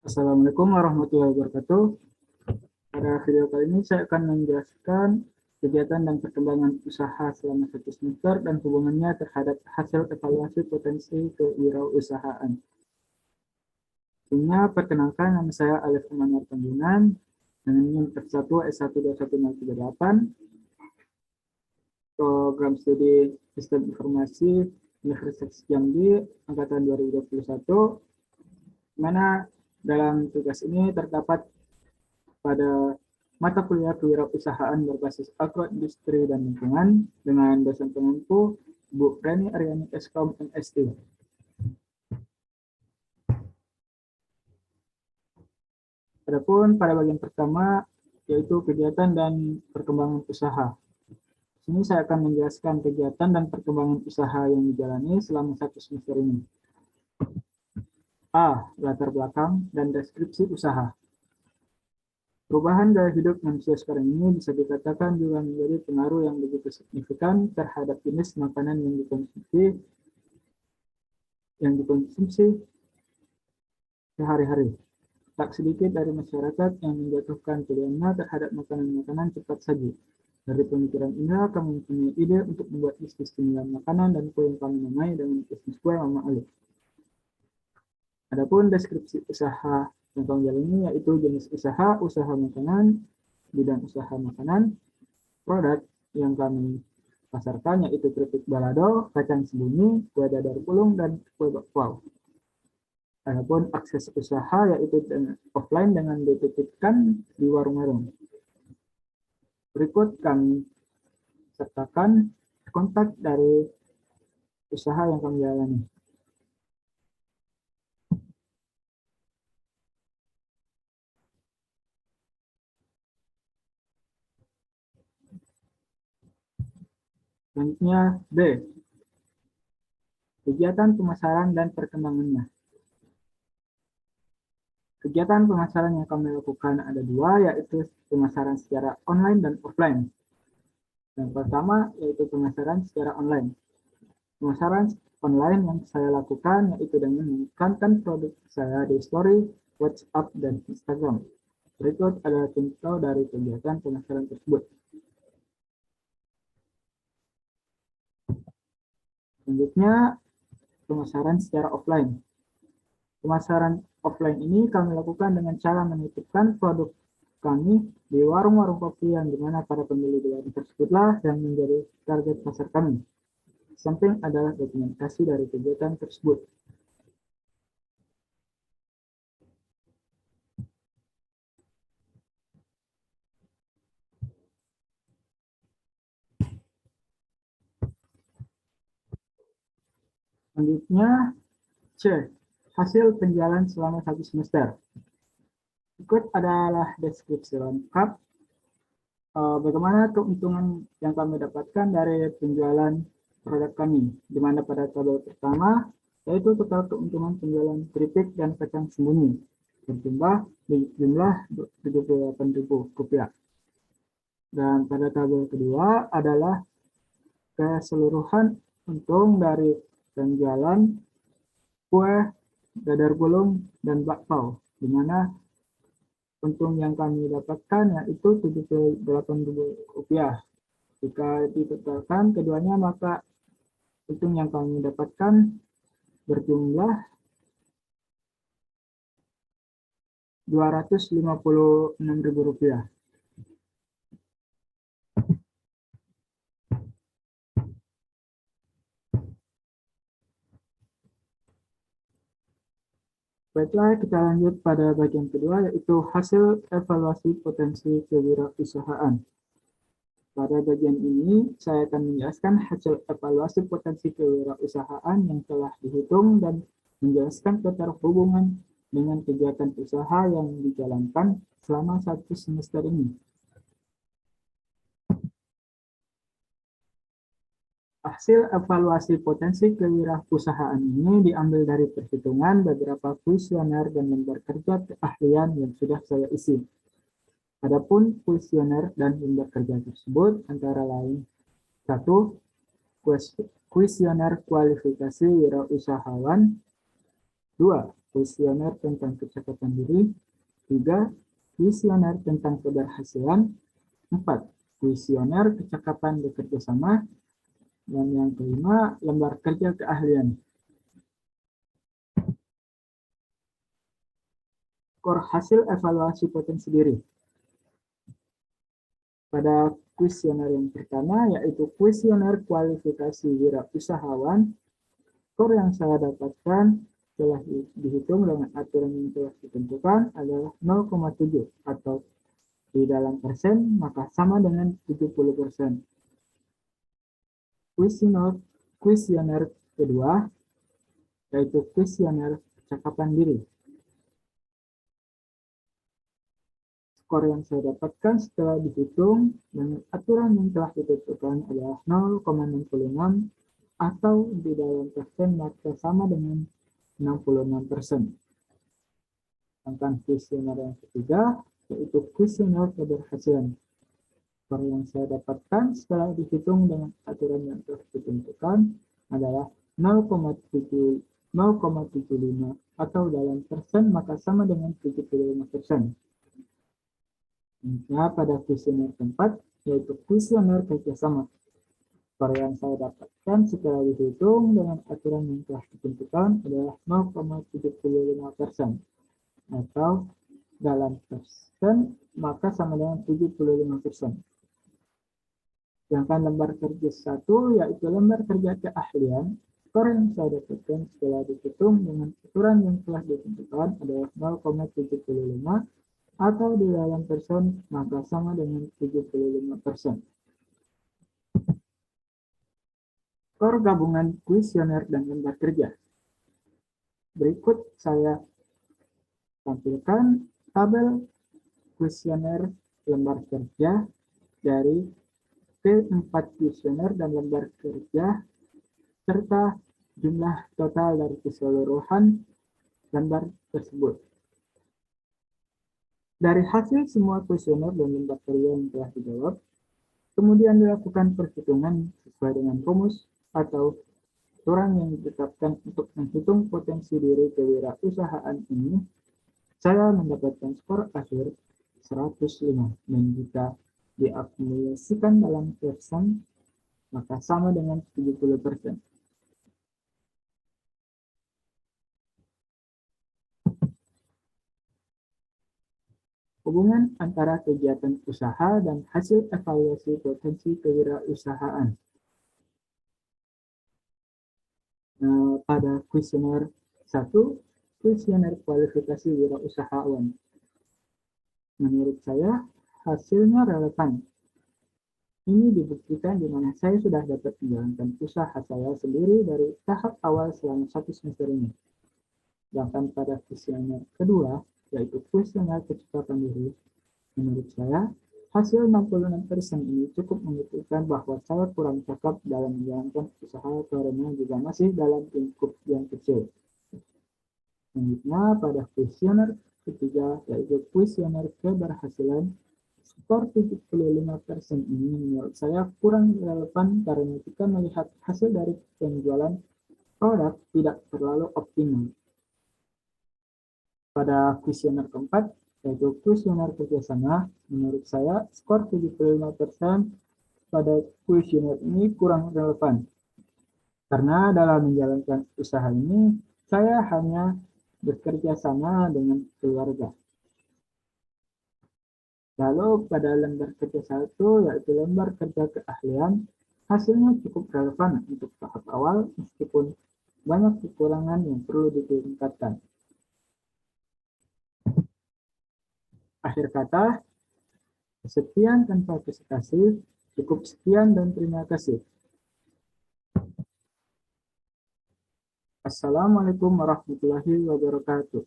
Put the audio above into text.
Assalamualaikum warahmatullahi wabarakatuh. Pada video kali ini saya akan menjelaskan kegiatan dan perkembangan usaha selama 1 semester dan hubungannya terhadap hasil evaluasi potensi kewirausahaan. Sebelumnya, perkenalkan, nama saya Alif Emanuel Tanjunan dengan NIM F1 S12138, program studi Sistem Informasi Universitas Jambi angkatan 2021, di mana dalam tugas ini terdapat pada mata kuliah kewirausahaan berbasis agroindustri dan lingkungan dengan dosen pengampu Bu Reni Aryani Eskom MSI. Adapun pada bagian pertama yaitu kegiatan dan perkembangan usaha. Di sini saya akan menjelaskan kegiatan dan perkembangan usaha yang dijalani selama 1 semester ini. A. Latar belakang dan deskripsi usaha. Perubahan gaya hidup manusia sekarang ini bisa dikatakan juga menjadi pengaruh yang begitu signifikan terhadap jenis makanan yang dikonsumsi sehari-hari. Tak sedikit dari masyarakat yang menjatuhkan pilihannya terhadap makanan-makanan cepat saji. Dari pemikiran inilah kami mempunyai ide untuk membuat bisnis cemilan makanan dan kue yang kami namai dengan bisnis kue Mama Alif. Adapun deskripsi usaha yang kami jalani yaitu jenis usaha, usaha makanan, bidang usaha makanan, produk yang kami pasarkan yaitu keripik balado, kacang sembunyi, kue dadar gulung, dan kue bakpao. Adapun akses usaha yaitu offline dengan dititipkan di warung-warung. Berikut kami sertakan kontak dari usaha yang kami jalani. Selanjutnya B. Kegiatan pemasaran dan perkembangannya. Kegiatan pemasaran yang kami lakukan ada dua, yaitu pemasaran secara online dan offline. Yang pertama yaitu pemasaran secara online. Pemasaran online yang saya lakukan yaitu dengan mengekankan produk saya di story, WhatsApp, dan Instagram. Berikut adalah contoh dari kegiatan pemasaran tersebut. Selanjutnya, pemasaran secara offline. Pemasaran offline ini kami lakukan dengan cara menitipkan produk kami di warung-warung kopi yang dimana para pembeli di warung tersebutlah yang menjadi target pasar kami. Samping adalah dokumentasi dari kegiatan tersebut. Selanjutnya, C. Hasil penjualan selama 1 semester. Berikut adalah deskripsi lengkap bagaimana keuntungan yang kami dapatkan dari penjualan produk kami, di mana pada tabel pertama yaitu total keuntungan penjualan keripik dan kacang sembunyi berjumlah Rp78.000. Dan pada tabel kedua adalah keseluruhan untung dari penjualan kue, dadar gulung, dan bakpao, di mana untung yang kami dapatkan yaitu Rp78.000. Jika ditotalkan keduanya, maka untung yang kami dapatkan berjumlah Rp256.000. Baiklah, kita lanjut pada bagian kedua, yaitu hasil evaluasi potensi kewirausahaan. Pada bagian ini, saya akan menjelaskan hasil evaluasi potensi kewirausahaan yang telah dihitung dan menjelaskan keterhubungan dengan kegiatan usaha yang dijalankan selama 1 semester ini. Hasil evaluasi potensi kewirausahaan ini diambil dari perhitungan beberapa kuesioner dan lembar kerja keahlian yang sudah saya isi. Adapun kuesioner dan lembar kerja tersebut antara lain: 1. Kuesioner kualifikasi wirausahawan. 2. kuesioner tentang kecakapan diri, 3. Kuesioner tentang keberhasilan, 4. Kuesioner kecakapan bekerja sama, dan yang kelima, lembar kerja keahlian. Skor hasil evaluasi potensi diri. Pada kuesioner yang pertama, yaitu kuesioner kualifikasi wirausahawan, skor yang saya dapatkan telah dihitung dengan aturan yang telah ditentukan adalah 0,7 atau di dalam persen maka sama dengan 70%. Kuesioner kedua yaitu kuesioner kecakapan diri. Skor yang saya dapatkan setelah dihitung dengan aturan yang telah ditentukan adalah 0,66 atau di dalam persen maka sama dengan 66%. Tentang kuesioner yang ketiga, yaitu kuesioner keberhasilan. Skor yang saya dapatkan setelah dihitung dengan aturan yang telah ditentukan adalah 0,75 atau dalam persen maka sama dengan 75%. Nah, pada kuesioner keempat, yaitu kuesioner kerjasama. Skor yang saya dapatkan setelah dihitung dengan aturan yang telah ditentukan adalah 0,75% atau dalam persen maka sama dengan 75%. Sedangkan lembar kerja 1 yaitu lembar kerja keahlian, skor yang saya dapatkan setelah dihitung dengan aturan yang telah ditentukan adalah 0,75 atau di dalam persen maka sama dengan 75%. Skor gabungan kuesioner dan lembar kerja. Berikut saya tampilkan tabel kuesioner lembar kerja dari P4 kuesioner dan lembar kerja serta jumlah total dari keseluruhan lembar tersebut. Dari hasil semua kuesioner dan lembar kerja yang telah dijawab, kemudian dilakukan perhitungan sesuai dengan rumus atau aturan yang ditetapkan untuk menghitung potensi diri kewirausahaan ini, saya mendapatkan skor akhir 105 dan jika diakumulasikan dalam persen maka sama dengan 70%. Hubungan antara kegiatan usaha dan hasil evaluasi potensi kewirausahaan. Pada kuesioner 1, kuesioner kualifikasi wirausahawan. Menurut saya, hasilnya relevan. Ini dibuktikan di mana saya sudah dapat menjalankan usaha saya sendiri dari tahap awal selama 1 semester ini. Sedangkan pada kuesioner kedua, yaitu kuesioner kecakapan diri, menurut saya, hasil 66% ini cukup membuktikan bahwa saya kurang cakap dalam menjalankan usaha karena juga masih dalam lingkup yang kecil. Selanjutnya, pada kuesioner ketiga, yaitu kuesioner keberhasilan, skor 75% ini menurut saya kurang relevan karena jika melihat hasil dari penjualan produk tidak terlalu optimal. Pada kuesioner keempat, yaitu kuesioner kerjasama, menurut saya skor 75% pada kuesioner ini kurang relevan. Karena dalam menjalankan usaha ini, saya hanya bekerja sama dengan keluarga. Lalu pada lembar kerja 1, yaitu lembar kerja keahlian, hasilnya cukup relevan untuk tahap awal meskipun banyak kekurangan yang perlu ditingkatkan. Akhir kata, sekian tanpa kasih, cukup sekian dan terima kasih. Assalamualaikum warahmatullahi wabarakatuh.